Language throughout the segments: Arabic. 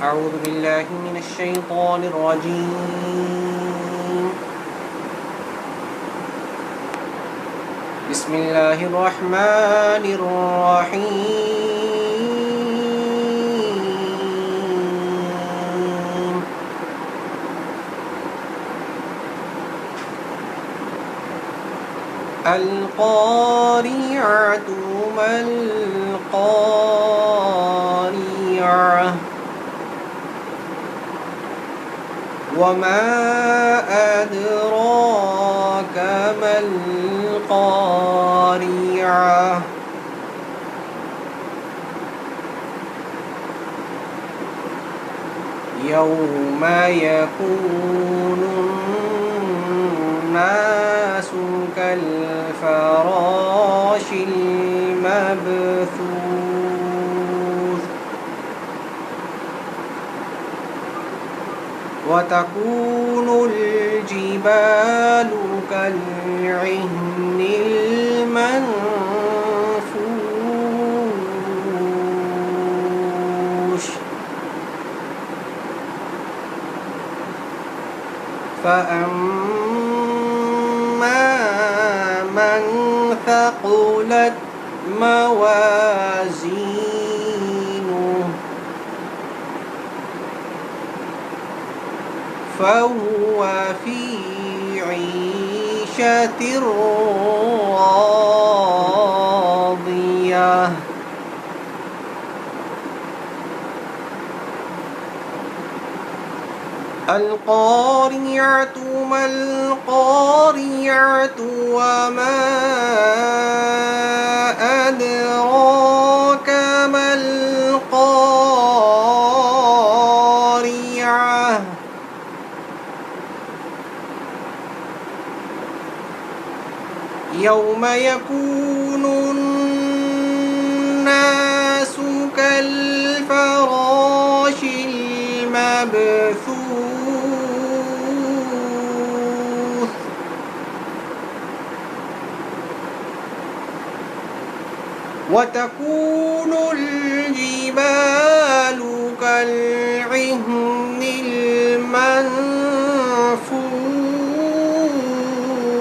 أعوذ بالله من الشيطان الرجيم. بسم الله الرحمن الرحيم. القارعة ما القارعة وما أدراك ما القارعة يوم يكون الناس كالفراش المبثوث وتكون الجبال كالعهن المنفوش فأما من ثقلت موازينه فهو في عيشة راضية القارعة ما القارعة وما أدراك ما القارعة يوم يكون الناس كالفراش المبثوث وتكون الجبال كالعهن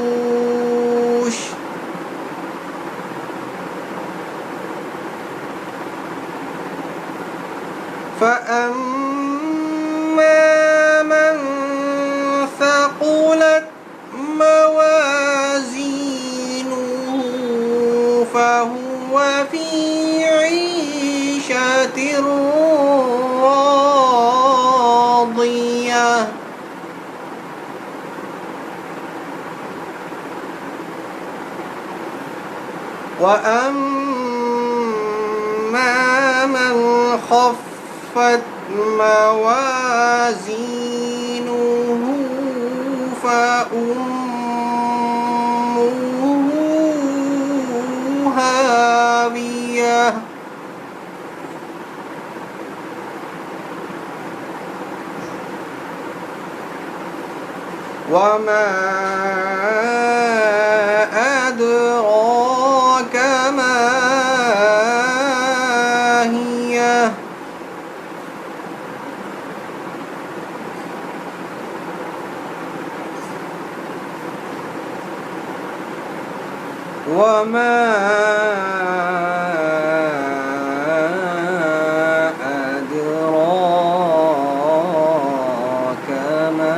المنفوش فأما من ثقلت موازينه فهو في عيشة راضية وأما من خفت موازينه فأمه هاوية وما أدراك ما هي وما أدراك ما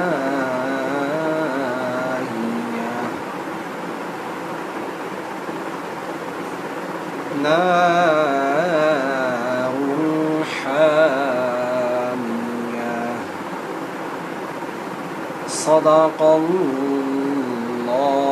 هي نار حامية صدق الله